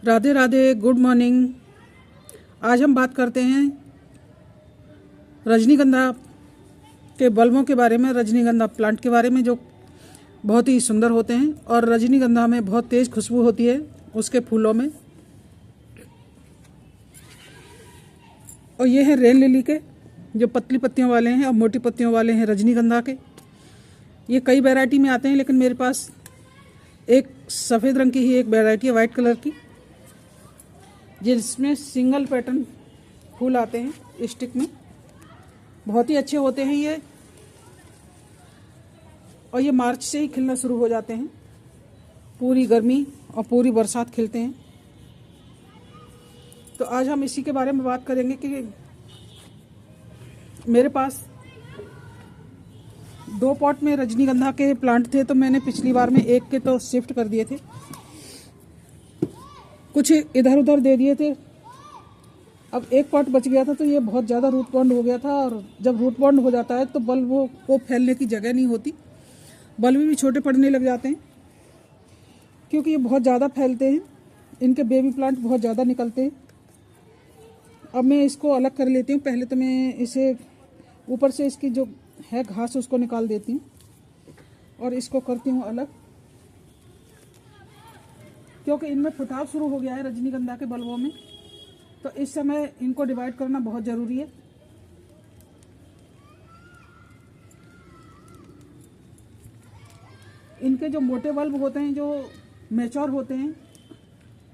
Radhe Radhe, good morning. आज हम बात करते हैं रजनीगंधा के बल्बों के बारे में, रजनीगंधा प्लांट के बारे में, जो बहुत ही सुंदर होते हैं और रजनीगंधा में बहुत तेज़ खुशबू होती है उसके फूलों में। और ये हैं रेन लिली के, जो पतली पत्तियों वाले हैं और मोटी पत्तियों वाले हैं रजनीगंधा के। ये कई वैरायटी में आते हैं, लेकिन मेरे पास एक सफ़ेद रंग की ही एक वैरायटी है, वाइट कलर की, जिसमें सिंगल पैटर्न फूल आते हैं स्टिक में। बहुत ही अच्छे होते हैं ये, और ये मार्च से ही खिलना शुरू हो जाते हैं। पूरी गर्मी और पूरी बरसात खिलते हैं। तो आज हम इसी के बारे में बात करेंगे कि मेरे पास 2 पॉट में रजनीगंधा के प्लांट थे, तो मैंने पिछली बार में एक के तो शिफ्ट कर दिए थे, कुछ इधर उधर दे दिए थे। अब एक पॉट बच गया था, तो ये बहुत ज़्यादा रूट बॉन्ड हो गया था। और जब रूट बॉन्ड हो जाता है तो बल्ब को फैलने की जगह नहीं होती, बल्ब भी छोटे पड़ने लग जाते हैं, क्योंकि ये बहुत ज़्यादा फैलते हैं। इनके बेबी प्लांट बहुत ज़्यादा निकलते हैं। अब मैं इसको अलग कर लेती हूँ। पहले तो मैं इसे ऊपर से इसकी जो है घास उसको निकाल देती हूँ और इसको करती हूँ अलग, क्योंकि इनमें फुटाव शुरू हो गया है रजनीगंधा के बल्बों में। तो इस समय इनको डिवाइड करना बहुत ज़रूरी है। इनके जो मोटे बल्ब होते हैं, जो मैच्योर होते हैं,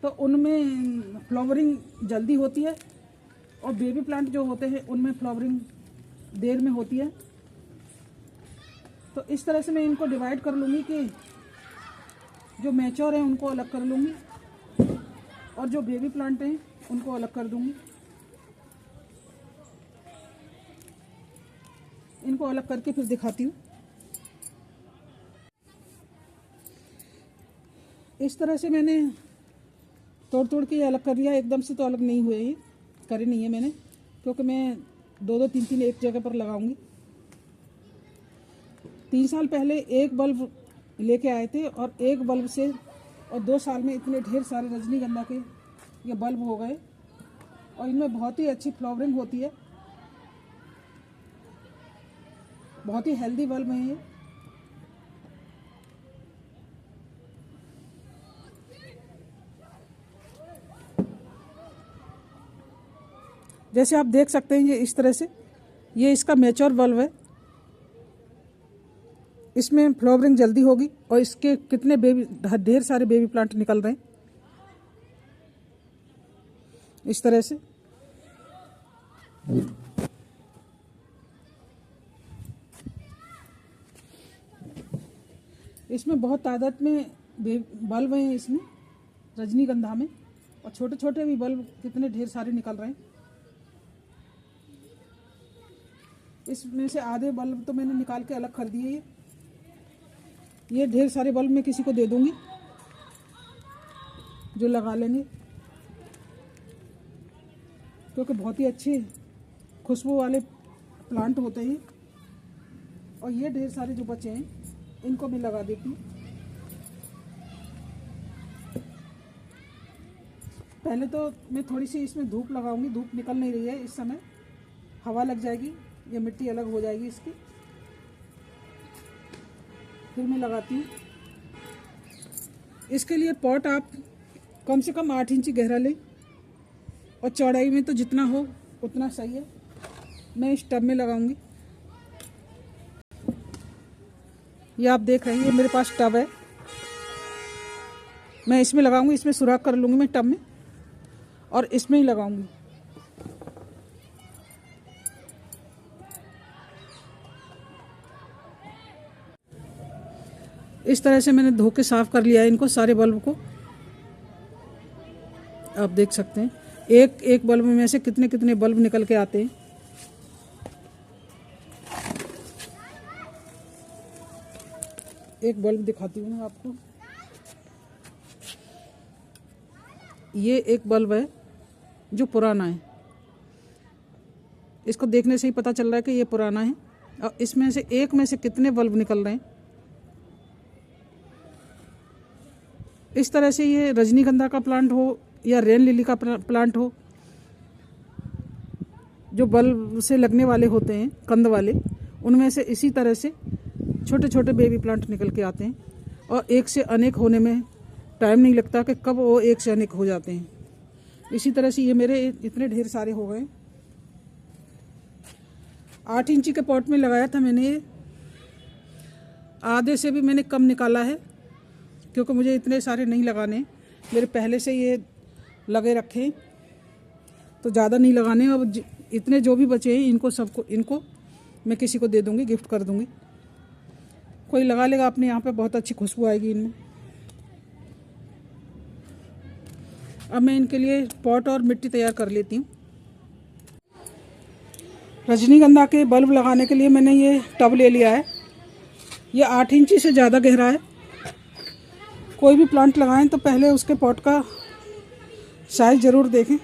तो उनमें फ्लावरिंग जल्दी होती है, और बेबी प्लांट जो होते हैं उनमें फ्लावरिंग देर में होती है। तो इस तरह से मैं इनको डिवाइड कर लूँगी कि जो मैच्योर हैं उनको अलग कर लूँगी और जो बेबी प्लांट हैं उनको अलग कर दूँगी। इनको अलग करके फिर दिखाती हूँ। इस तरह से मैंने तोड़ तोड़ के अलग कर लिया। एकदम से तो अलग नहीं हुए, ये करे नहीं है मैंने, क्योंकि मैं 2-2 3-3 एक जगह पर लगाऊंगी। 3 साल पहले एक बल्ब लेके आए थे, और एक बल्ब से और 2 साल में इतने ढेर सारे रजनीगंधा के ये बल्ब हो गए, और इनमें बहुत ही अच्छी फ्लावरिंग होती है। बहुत ही हेल्दी बल्ब हैं ये। जैसे आप देख सकते हैं, ये इस तरह से, ये इसका मैच्योर बल्ब है। इसमें फ्लावरिंग जल्दी होगी, और इसके कितने बेबी, ढेर सारे बेबी प्लांट निकल रहे हैं इस तरह से। इसमें बहुत तादाद में बल्ब हैं इसमें रजनीगंधा में, और छोटे छोटे भी बल्ब कितने ढेर सारे निकल रहे हैं। इसमें से आधे बल्ब तो मैंने निकाल के अलग कर दिए। ये ढेर सारे बल्ब मैं किसी को दे दूंगी जो लगा लेंगे, क्योंकि बहुत ही अच्छे खुशबू वाले प्लांट होते हैं। और ये ढेर सारे जो बचे हैं इनको भी लगा देती हूँ। पहले तो मैं थोड़ी सी इसमें धूप लगाऊंगी। धूप निकल नहीं रही है इस समय, हवा लग जाएगी, ये मिट्टी अलग हो जाएगी इसकी, फिर मैं लगाती हूँ। इसके लिए पॉट आप कम से कम 8 इंच गहरा लें, और चौड़ाई में तो जितना हो उतना सही है। मैं इस टब में लगाऊंगी। ये आप देख रहे हैं, ये मेरे पास टब है, मैं इसमें लगाऊंगी। इसमें सुराख कर लूँगी मैं टब में, और इसमें ही लगाऊंगी। इस तरह से मैंने धो के साफ कर लिया है इनको, सारे बल्ब को। आप देख सकते हैं एक एक बल्ब में से कितने कितने बल्ब निकल के आते हैं। एक बल्ब दिखाती हूँ मैं आपको। ये एक बल्ब है जो पुराना है, इसको देखने से ही पता चल रहा है कि ये पुराना है। और इसमें से एक में से कितने बल्ब निकल रहे हैं। इस तरह से ये रजनीगंधा का प्लांट हो या रेन लिली का प्लांट हो, जो बल्ब से लगने वाले होते हैं, कंद वाले, उनमें से इसी तरह से छोटे छोटे बेबी प्लांट निकल के आते हैं और एक से अनेक होने में टाइम नहीं लगता कि कब वो एक से अनेक हो जाते हैं। इसी तरह से ये मेरे इतने ढेर सारे हो गए। 8 इंची के पॉट में लगाया था मैंने, ये आधे से भी मैंने कम निकाला है क्योंकि मुझे इतने सारे नहीं लगाने, मेरे पहले से ये लगे रखे तो ज़्यादा नहीं लगाने। अब इतने जो भी बचे हैं इनको मैं किसी को दे दूँगी, गिफ्ट कर दूँगी, कोई लगा लेगा अपने यहाँ पे, बहुत अच्छी खुशबू आएगी इनमें। अब मैं इनके लिए पॉट और मिट्टी तैयार कर लेती हूँ। रजनीगंधा के बल्ब लगाने के लिए मैंने ये टब ले लिया है। ये 8 इंची से ज़्यादा गहरा है। कोई भी प्लांट लगाएं तो पहले उसके पॉट का साइज ज़रूर देखें।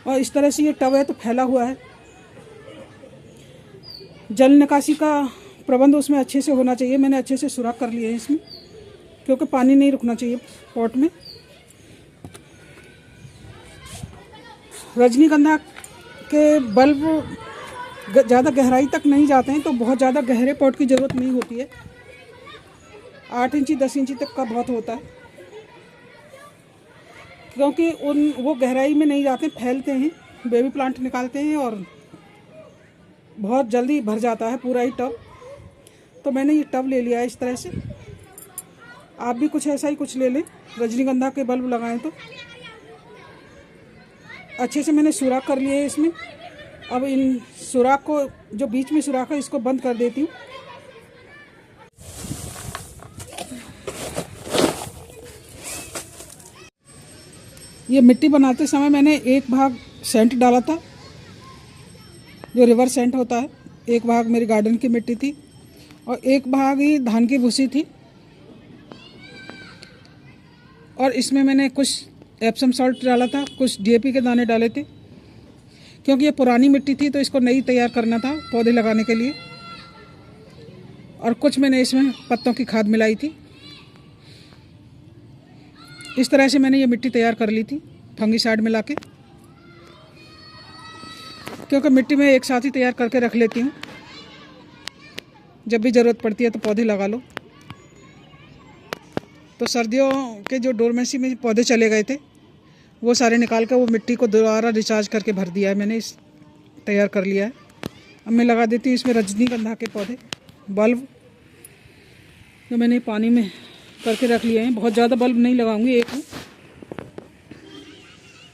और इस तरह से ये टब है तो फैला हुआ है। जल निकासी का प्रबंध उसमें अच्छे से होना चाहिए। मैंने अच्छे से सुराख कर लिए हैं इसमें, क्योंकि पानी नहीं रुकना चाहिए पॉट में। रजनीगंधा के बल्ब ज़्यादा गहराई तक नहीं जाते हैं तो बहुत ज़्यादा गहरे पॉट की ज़रूरत नहीं होती है। 8 इंची 10 इंची तक का बहुत होता है, क्योंकि वो गहराई में नहीं जाते, फैलते हैं, बेबी प्लांट निकालते हैं और बहुत जल्दी भर जाता है पूरा ही टब। तो मैंने ये टब ले लिया है इस तरह से। आप भी कुछ ऐसा ही कुछ ले लें, रजनीगंधा के बल्ब लगाएं तो। अच्छे से मैंने सुराख कर लिए है इसमें। अब इन सुराख को, जो बीच में सुराख है, इसको बंद कर देती हूँ। ये मिट्टी बनाते समय मैंने एक भाग सेंट डाला था, जो रिवर सेंट होता है। एक भाग मेरी गार्डन की मिट्टी थी और एक भाग ही धान की भूसी थी। और इसमें मैंने कुछ एप्सम सॉल्ट डाला था, कुछ डीएपी के दाने डाले थे, क्योंकि ये पुरानी मिट्टी थी तो इसको नई तैयार करना था पौधे लगाने के लिए। और कुछ मैंने इसमें पत्तों की खाद मिलाई थी। इस तरह से मैंने ये मिट्टी तैयार कर ली थी फंगिसाइड मिला के, क्योंकि मिट्टी में एक साथ ही तैयार करके रख लेती हूँ, जब भी ज़रूरत पड़ती है तो पौधे लगा लो। तो सर्दियों के जो डोरमेसी में पौधे चले गए थे वो सारे निकाल कर वो मिट्टी को दोबारा रिचार्ज करके भर दिया है मैंने, इस तैयार कर लिया है। अब मैं लगा देती हूँ इसमें रजनीगंधा के पौधे, बल्ब जो मैंने पानी में करके रख लिए हैं। बहुत ज़्यादा बल्ब नहीं लगाऊंगी एक में,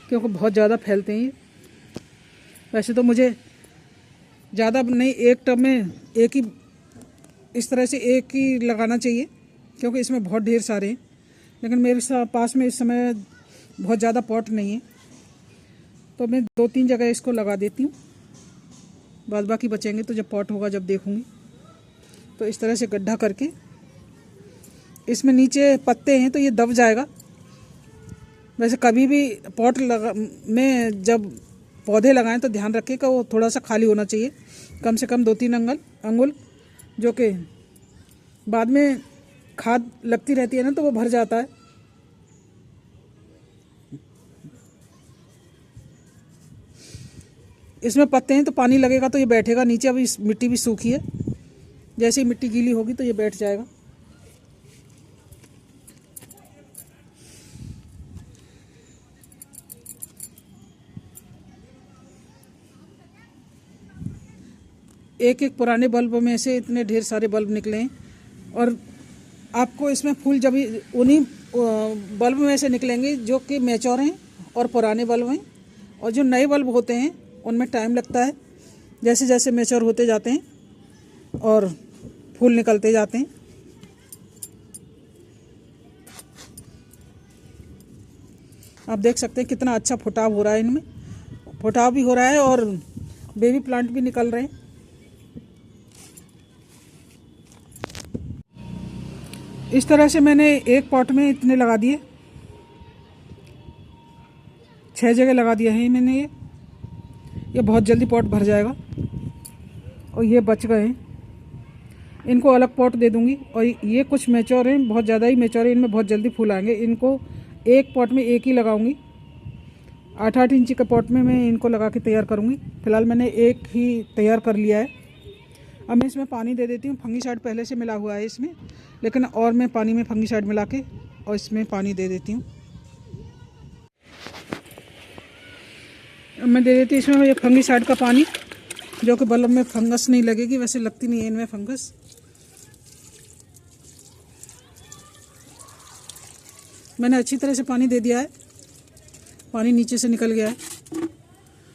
क्योंकि बहुत ज़्यादा फैलते हैं ये। वैसे तो मुझे ज़्यादा नहीं, एक टब में एक ही, इस तरह से एक ही लगाना चाहिए, क्योंकि इसमें बहुत ढेर सारे हैं। लेकिन मेरे पास में इस समय बहुत ज़्यादा पॉट नहीं है, तो मैं 2-3 जगह इसको लगा देती हूँ। बाद बाकी बचेंगे तो जब पॉट होगा जब देखूँगी। तो इस तरह से गड्ढा करके, इसमें नीचे पत्ते हैं तो ये दब जाएगा। वैसे कभी भी पॉट में जब पौधे लगाएं तो ध्यान रखें कि वो थोड़ा सा खाली होना चाहिए, कम से कम 2-3 अंगुल, जो कि बाद में खाद लगती रहती है ना तो वो भर जाता है। इसमें पत्ते हैं तो पानी लगेगा तो ये बैठेगा नीचे। अभी इस मिट्टी भी सूखी है, जैसे ही मिट्टी गीली होगी तो ये बैठ जाएगा। एक एक पुराने बल्ब में से इतने ढेर सारे बल्ब निकले हैं। और आपको इसमें फूल जब उन्हीं बल्ब में से निकलेंगे जो कि मैच्योर हैं और पुराने बल्ब हैं। और जो नए बल्ब होते हैं उनमें टाइम लगता है, जैसे जैसे मैच्योर होते जाते हैं और फूल निकलते जाते हैं। आप देख सकते हैं कितना अच्छा फुटाव हो रहा है, इनमें फुटाव भी हो रहा है और बेबी प्लांट भी निकल रहे हैं। इस तरह से मैंने एक पॉट में इतने लगा दिए, 6 जगह लगा दिया है मैंने। ये बहुत जल्दी पॉट भर जाएगा। और ये बच गए हैं। इनको अलग पॉट दे दूँगी। और ये कुछ मैच्योर हैं, बहुत ज़्यादा ही मैच्योर है, इनमें बहुत जल्दी फूल आएंगे। इनको एक पॉट में एक ही लगाऊंगी। 8-8 इंची के पॉट में मैं इनको लगा के तैयार करूँगी। फ़िलहाल मैंने एक ही तैयार कर लिया है। अब मैं इसमें पानी दे देती हूँ। फंगीसाइड पहले से मिला हुआ है इसमें, लेकिन और मैं पानी में फंगीसाइड मिला के और इसमें पानी दे देती हूँ। अब मैं दे देती हूँ इसमें ये फंगीसाइड का पानी, जो कि बल्ब में फंगस नहीं लगेगी। वैसे लगती नहीं है इनमें फंगस। मैंने अच्छी तरह से पानी दे दिया है, पानी नीचे से निकल गया है,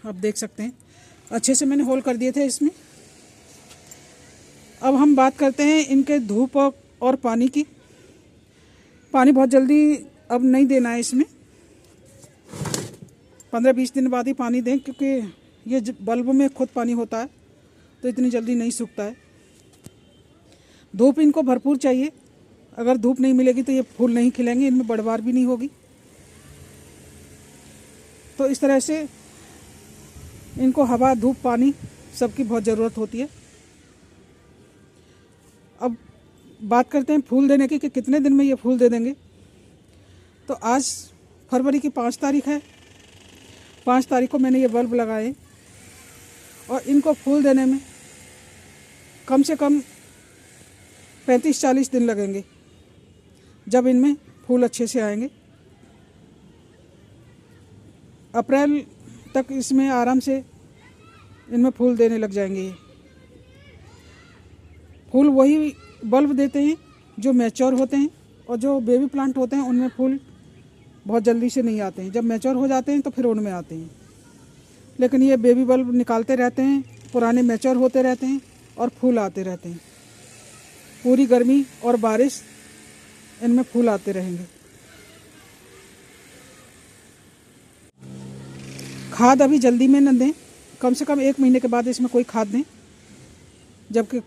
आप देख सकते हैं। अच्छे से मैंने होल कर दिए थे इसमें। अब हम बात करते हैं इनके धूप और पानी की। पानी बहुत जल्दी अब नहीं देना है इसमें, 15-20 दिन बाद ही पानी दें, क्योंकि ये बल्ब में खुद पानी होता है तो इतनी जल्दी नहीं सूखता है। धूप इनको भरपूर चाहिए। अगर धूप नहीं मिलेगी तो ये फूल नहीं खिलेंगे, इनमें बढ़वार भी नहीं होगी। तो इस तरह से इनको हवा, धूप, पानी सबकी बहुत ज़रूरत होती है। अब बात करते हैं फूल देने की कि कितने दिन में ये फूल दे देंगे। तो आज फरवरी की 5 तारीख है। 5 तारीख को मैंने ये बल्ब लगाए और इनको फूल देने में कम से कम 35-40 दिन लगेंगे, जब इनमें फूल अच्छे से आएंगे। अप्रैल तक इसमें आराम से इनमें फूल देने लग जाएंगे। ये फूल वही बल्ब देते हैं जो मैच्योर होते हैं, और जो बेबी प्लांट होते हैं उनमें फूल बहुत जल्दी से नहीं आते हैं। जब मैच्योर हो जाते हैं तो फिर उनमें आते हैं। लेकिन ये बेबी बल्ब निकालते रहते हैं, पुराने मैच्योर होते रहते हैं और फूल आते रहते हैं। पूरी गर्मी और बारिश इनमें फूल आते रहेंगे। खाद अभी जल्दी में न दें, कम से कम 1 महीने के बाद इसमें कोई खाद दें, जबकि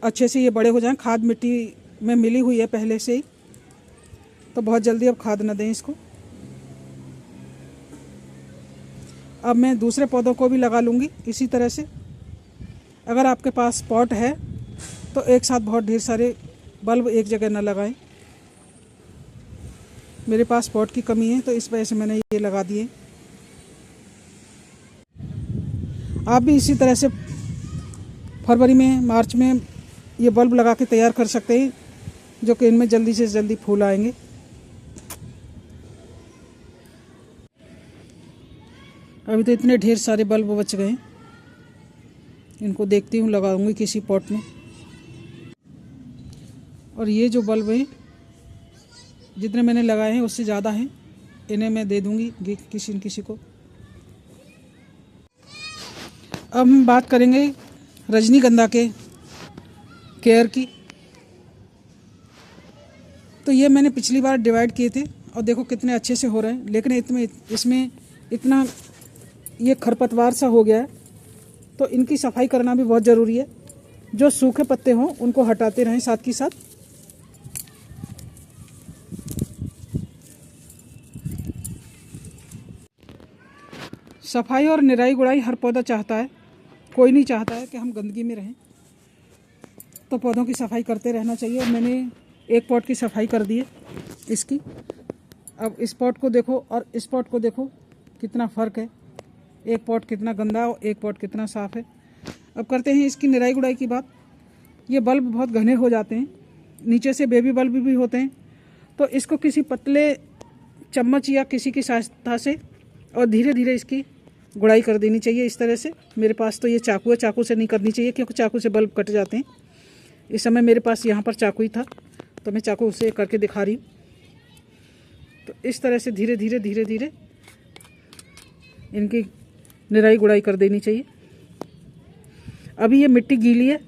अच्छे से ये बड़े हो जाएं। खाद मिट्टी में मिली हुई है पहले से ही, तो बहुत जल्दी अब खाद न दें इसको। अब मैं दूसरे पौधों को भी लगा लूँगी इसी तरह से। अगर आपके पास पॉट है तो एक साथ बहुत ढेर सारे बल्ब एक जगह न लगाएं। मेरे पास पॉट की कमी है तो इस वजह से मैंने ये लगा दिए। आप भी इसी तरह से फरवरी में, मार्च में ये बल्ब लगा के तैयार कर सकते हैं, जो कि इनमें जल्दी से जल्दी फूल आएंगे। अभी तो इतने ढेर सारे बल्ब बच गए हैं। इनको देखती हूँ, लगाऊंगी किसी पॉट में। और ये जो बल्ब हैं, जितने मैंने लगाए हैं उससे ज़्यादा हैं, इन्हें मैं दे दूँगी किसी न किसी को। अब हम बात करेंगे रजनीगंधा के केयर की। तो ये मैंने पिछली बार डिवाइड किए थे और देखो कितने अच्छे से हो रहे हैं। लेकिन इसमें इतना ये खरपतवार सा हो गया है, तो इनकी सफाई करना भी बहुत ज़रूरी है। जो सूखे पत्ते हों उनको हटाते रहें साथ ही साथ। सफाई और निराई गुड़ाई हर पौधा चाहता है, कोई नहीं चाहता है कि हम गंदगी में रहें। तो पौधों की सफाई करते रहना चाहिए। मैंने एक पॉट की सफाई कर दी है इसकी। अब इस पॉट को देखो और इस पॉट को देखो, कितना फ़र्क है। एक पॉट कितना गंदा और एक पॉट कितना साफ़ है। अब करते हैं इसकी निराई गुड़ाई की बात। ये बल्ब बहुत घने हो जाते हैं, नीचे से बेबी बल्ब भी होते हैं, तो इसको किसी पतले चम्मच या किसी की सहायता से और धीरे धीरे इसकी गुड़ाई कर देनी चाहिए इस तरह से। मेरे पास तो ये चाकू है, चाकू से नहीं करनी चाहिए क्योंकि चाकू से बल्ब कट जाते हैं। इस समय मेरे पास यहाँ पर चाकू ही था तो मैं चाकू से करके दिखा रही हूँ। तो इस तरह से धीरे धीरे धीरे धीरे इनकी निराई गुड़ाई कर देनी चाहिए। अभी ये मिट्टी गीली है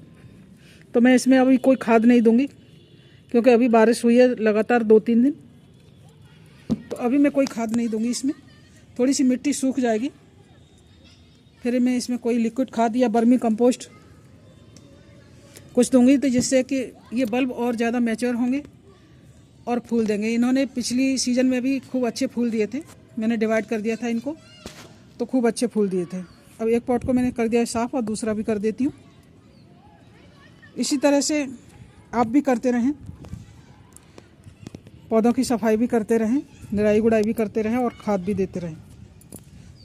तो मैं इसमें अभी कोई खाद नहीं दूंगी, क्योंकि अभी बारिश हुई है लगातार 2-3 दिन। तो अभी मैं कोई खाद नहीं दूंगी इसमें। थोड़ी सी मिट्टी सूख जाएगी फिर मैं इसमें कोई लिक्विड खाद या वर्मी कंपोस्ट कुछ दूंगी, तो जिससे कि ये बल्ब और ज़्यादा मैच्योर होंगे और फूल देंगे। इन्होंने पिछली सीज़न में भी खूब अच्छे फूल दिए थे। मैंने डिवाइड कर दिया था इनको, तो खूब अच्छे फूल दिए थे। अब एक पॉट को मैंने कर दिया है साफ़ और दूसरा भी कर देती हूँ। इसी तरह से आप भी करते रहें, पौधों की सफाई भी करते रहें, निराई गुड़ाई भी करते रहें और खाद भी देते रहें।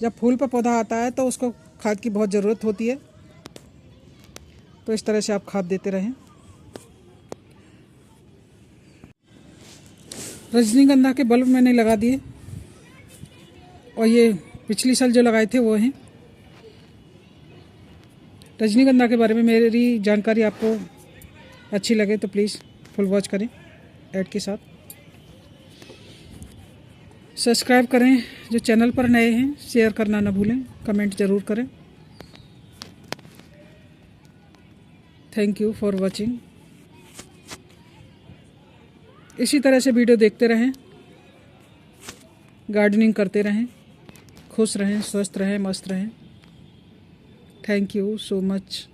जब फूल पर पौधा आता है तो उसको खाद की बहुत ज़रूरत होती है, तो इस तरह से आप खाद देते रहें। रजनीगंधा के बल्ब मैंने लगा दिए और ये पिछली साल जो लगाए थे वो हैं। रजनीगंधा के बारे में मेरी जानकारी आपको अच्छी लगे तो प्लीज़ फुल वॉच करें ऐड के साथ। सब्सक्राइब करें जो चैनल पर नए हैं, शेयर करना ना भूलें, कमेंट ज़रूर करें। Thank you for watching. इसी तरह से वीडियो देखते रहें, गार्डनिंग करते रहें, खुश रहें, स्वस्थ रहें, मस्त रहें। Thank you so much.